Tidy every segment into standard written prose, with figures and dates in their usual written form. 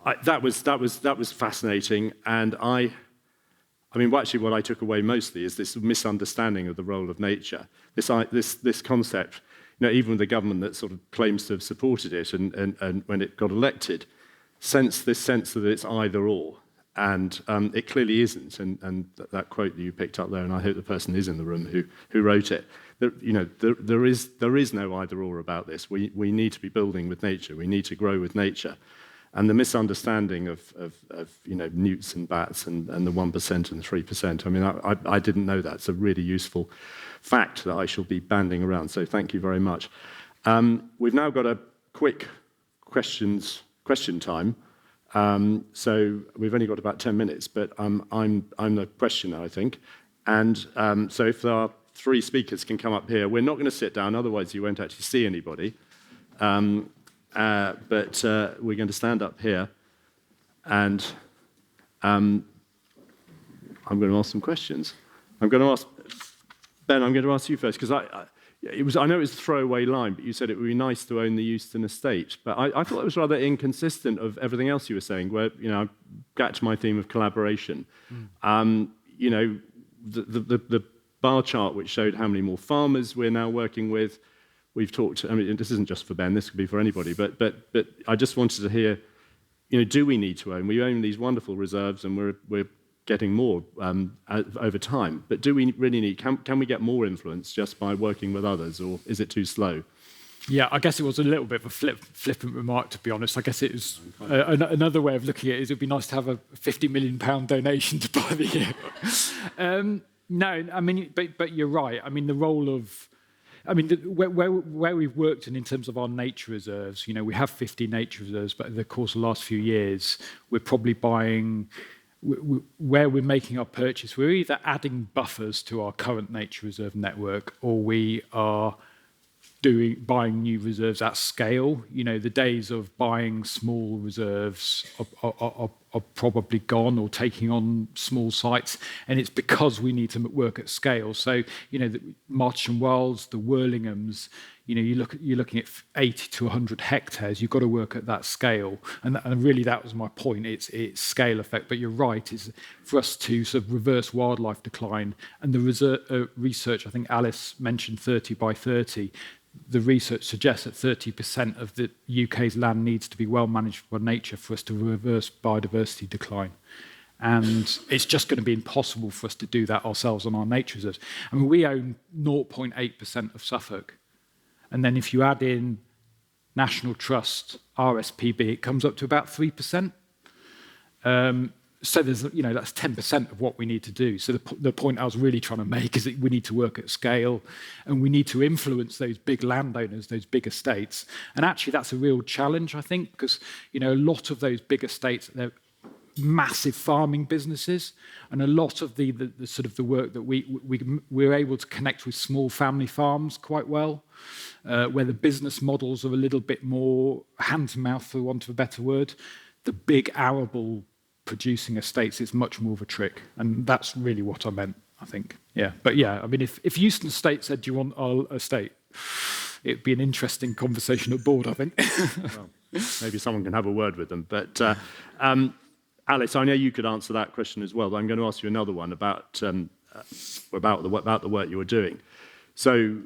that was fascinating, and I mean, actually, what I took away mostly is this misunderstanding of the role of nature. This concept, even the government that sort of claims to have supported it, and when it got elected, sensed this sense that it's either or, and it clearly isn't. And that quote that you picked up there, and I hope the person is in the room who wrote it. There is no either or about this. We need to be building with nature. We need to grow with nature. And the misunderstanding of newts and bats and the 1% and 3%, I mean, I didn't know that. It's a really useful fact that I shall be banding around. So thank you very much. We've now got a quick question time. So we've only got about 10 minutes, but I'm the questioner, I think. And so if our three speakers can come up here, we're not going to sit down, otherwise you won't actually see anybody. But we're going to stand up here, and I'm going to ask some questions. I'm going to ask Ben. I'm going to ask you first because I know it was a throwaway line, but you said it would be nice to own the Euston estate. But I thought it was rather inconsistent of everything else you were saying. Where back to my theme of collaboration. The bar chart which showed how many more farmers we're now working with. We've talked, I mean, this isn't just for Ben, this could be for anybody, but I just wanted to hear, do we need to own? We own these wonderful reserves and we're getting more over time, but do we really need, can we get more influence just by working with others, or is it too slow? Yeah, I guess it was a little bit of a flippant remark, to be honest. I guess it was another way of looking at it is it would be nice to have a £50 million donation to buy the year. No, I mean, but you're right. I mean, the role of, where we've worked in terms of our nature reserves, we have 50 nature reserves, but in the course of the last few years, we're probably buying, where we're making our purchase, we're either adding buffers to our current nature reserve network, or we are buying new reserves at scale. The days of buying small reserves are probably gone, or taking on small sites, and it's because we need to work at scale. So, the Marchesham Wells, the Whirlinghams, you're looking at 80 to 100 hectares. You've got to work at that scale, and really that was my point. It's scale effect. But you're right. It's for us to sort of reverse wildlife decline, and the research. I think Alice mentioned 30 by 30. The research suggests that 30% of the UK's land needs to be well managed by nature for us to reverse biodiversity decline. And it's just going to be impossible for us to do that ourselves on our nature reserves. I mean, we own 0.8% of Suffolk. And then if you add in National Trust, RSPB, it comes up to about 3%. So there's, that's 10% of what we need to do. So the point I was really trying to make is that we need to work at scale, and we need to influence those big landowners, those big estates. And actually, that's a real challenge, I think, because a lot of those big estates, they're massive farming businesses, and a lot of the sort of the work that we're able to connect with small family farms quite well, where the business models are a little bit more hand to mouth, for want of a better word. The big arable producing estates is much more of a trick, and that's really what I meant, I think. Yeah, but yeah, I mean, if Euston Estate said, "Do you want our estate?" it'd be an interesting conversation at board, I think. Well, maybe someone can have a word with them. But Alice, I know you could answer that question as well, but I'm going to ask you another one about the work you were doing. So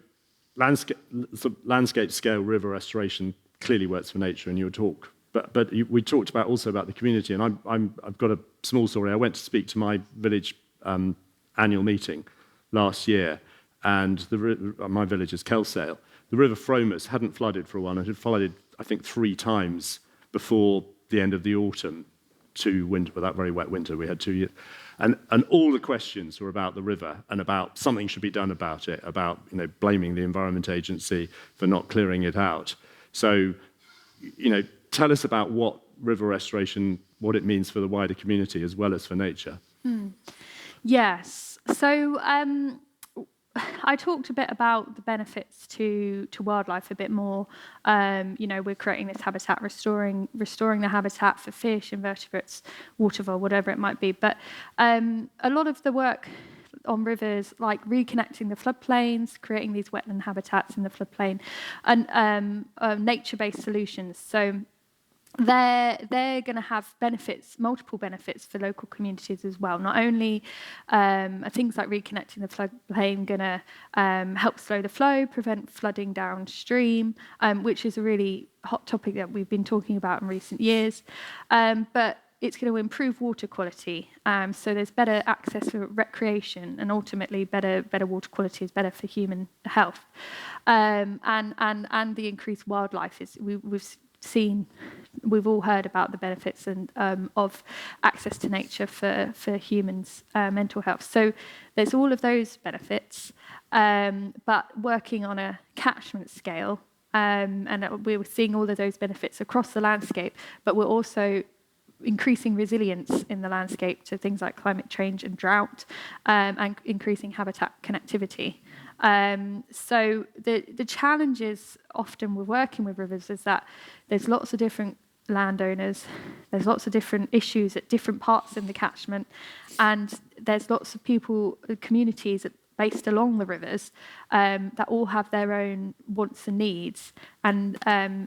landscape scale river restoration clearly works for nature, and your talk. But we talked also about the community, and I've got a small story. I went to speak to my village annual meeting last year, and my village is Kelsale. The River Fromus hadn't flooded for a while. It had flooded, I think, 3 times before the end of the autumn, 2 winter, but that very wet winter we had 2 years. And all the questions were about the river and about something should be done about it, about blaming the Environment Agency for not clearing it out. So, tell us about what river restoration, what it means for the wider community as well as for nature. Yes. So I talked a bit about the benefits to wildlife a bit more. We're creating this habitat, restoring the habitat for fish, invertebrates, waterfowl, whatever it might be. But a lot of the work on rivers, like reconnecting the floodplains, creating these wetland habitats in the floodplain, and nature-based solutions. So they're going to have multiple benefits for local communities as well. Not only are things like reconnecting the floodplain going to help slow the flow, prevent flooding downstream, which is a really hot topic that we've been talking about in recent years, but it's going to improve water quality. So there's better access for recreation, and ultimately better water quality is better for human health. And the increased wildlife we've all heard about the benefits of access to nature for humans' mental health. So there's all of those benefits, but working on a catchment scale, and we're seeing all of those benefits across the landscape, but we're also increasing resilience in the landscape to things like climate change and drought, and increasing habitat connectivity. So the challenges often with working with rivers is that there's lots of different landowners, there's lots of different issues at different parts in the catchment, and there's lots of people, communities based along the rivers, that all have their own wants and needs, and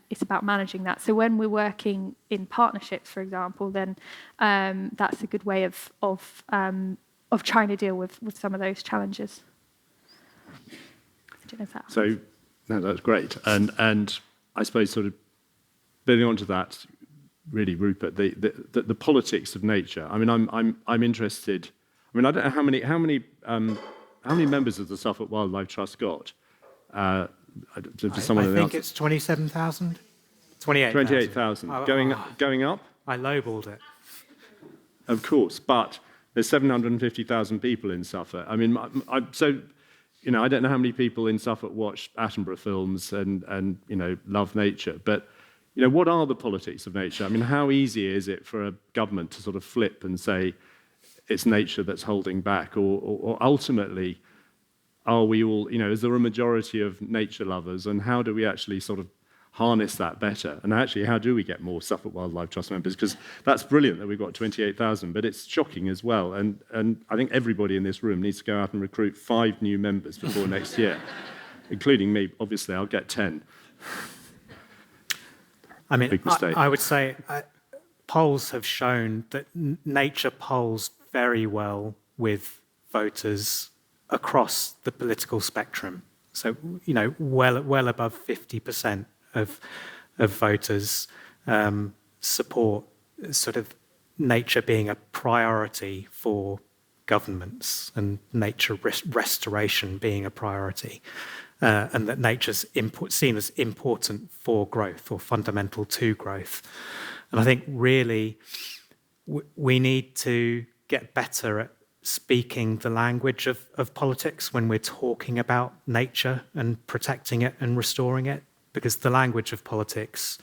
it's about managing that. So when we're working in partnerships, for example, then that's a good way of trying to deal with some of those challenges. So, no, that's great. And I suppose sort of building onto that, really, Rupert, the politics of nature. I mean, I'm interested. I mean, I don't know how many members of the Suffolk Wildlife Trust got. I think it's 27,000. 28,000. Going up. I lowballed it. Of course, but there's 750,000 people in Suffolk. I mean, I don't know how many people in Suffolk watch Attenborough films and love nature, but what are the politics of nature? I mean, how easy is it for a government to sort of flip and say it's nature that's holding back, or ultimately, are we all, is there a majority of nature lovers, and how do we actually sort of harness that better? And actually, how do we get more Suffolk Wildlife Trust members? Because that's brilliant that we've got 28,000, but it's shocking as well. And I think everybody in this room needs to go out and recruit 5 new members before next year, including me. Obviously, I'll get 10. I mean, I would say polls have shown that nature polls very well with voters across the political spectrum. So, well above 50% of voters support sort of nature being a priority for governments, and nature restoration being a priority, and that nature's seen as important for growth or fundamental to growth. And I think really we need to get better at speaking the language of politics when we're talking about nature and protecting it and restoring it, because the language of politics,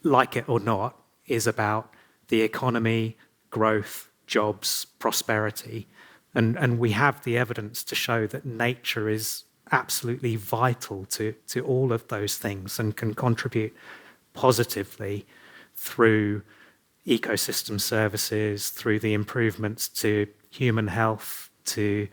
like it or not, is about the economy, growth, jobs, prosperity. And we have the evidence to show that nature is absolutely vital to all of those things and can contribute positively through ecosystem services, through the improvements to human health, to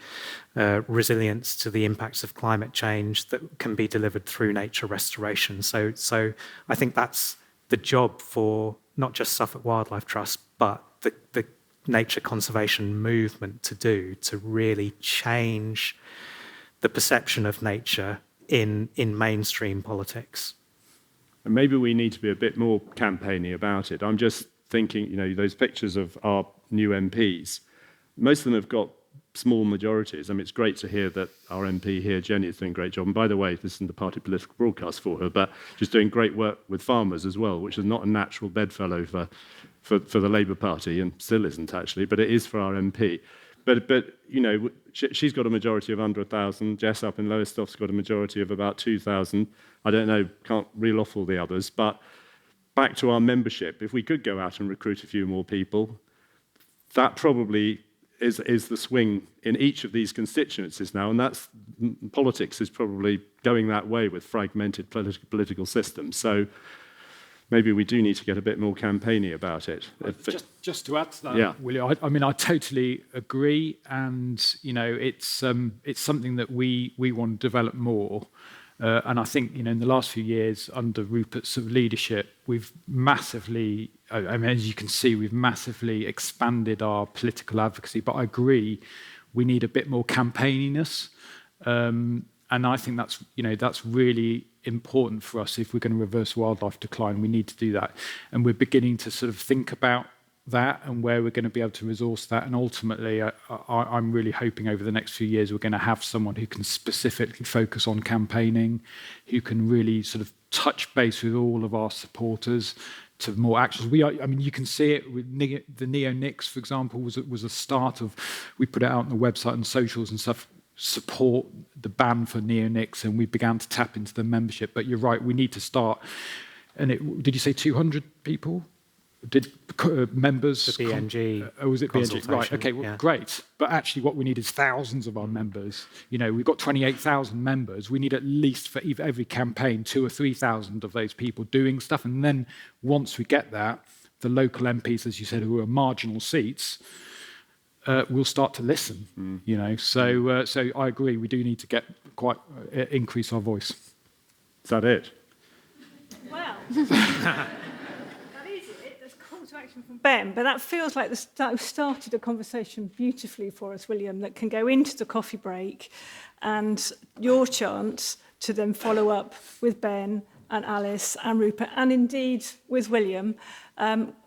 resilience to the impacts of climate change that can be delivered through nature restoration. So I think that's the job for not just Suffolk Wildlife Trust, but the nature conservation movement to really change the perception of nature in mainstream politics. And maybe we need to be a bit more campaigny about it. I'm just thinking, those pictures of our new MPs, most of them have got small majorities. I mean, it's great to hear that our MP here, Jenny, is doing a great job. And by the way, this isn't the party political broadcast for her, but she's doing great work with farmers as well, which is not a natural bedfellow for the Labour Party, and still isn't actually, but it is for our MP. But she's got a majority of under 1,000. Jess up in Lowestoft's got a majority of about 2,000. I don't know, can't reel off all the others. But back to our membership, if we could go out and recruit a few more people, that probably is the swing in each of these constituencies now, and politics is probably going that way with fragmented political systems. So maybe we do need to get a bit more campaigny about it. Just to add to that, yeah. Willie, I mean, I totally agree, and it's something that we want to develop more. And I think, in the last few years, under Rupert's sort of leadership, we've massively, as you can see, we've massively expanded our political advocacy. But I agree, we need a bit more campaigniness. And I think that's really important for us. If we're going to reverse wildlife decline, we need to do that. And we're beginning to sort of think about that and where we're going to be able to resource that. And ultimately, I'm really hoping over the next few years we're going to have someone who can specifically focus on campaigning, who can really sort of touch base with all of our supporters to more actions. You can see it with the neonics, for example, was a start of, we put it out on the website and socials and stuff, support the ban for neonics, and we began to tap into the membership. But you're right, we need to start. And did you say 200 people? Did members... The BNG was it BNG? Right, okay, well, great. But actually what we need is thousands of our members. We've got 28,000 members. We need at least for every campaign 2,000 or 3,000 of those people doing stuff. And then once we get that, the local MPs, as you said, who are marginal seats, will start to listen. So I agree, we do need to get increase our voice. Is that it? Well... that is it. There's call to action from Ben, but that feels like that started a conversation beautifully for us, William, that can go into the coffee break, and your chance to then follow up with Ben and Alice and Rupert, and indeed with William.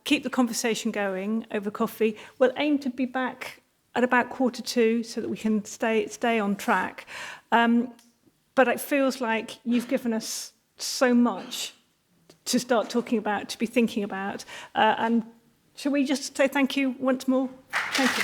Keep the conversation going over coffee. We'll aim to be back at about 1:45 so that we can stay on track. But it feels like you've given us so much to start talking about, to be thinking about. And shall we just say thank you once more? Thank you.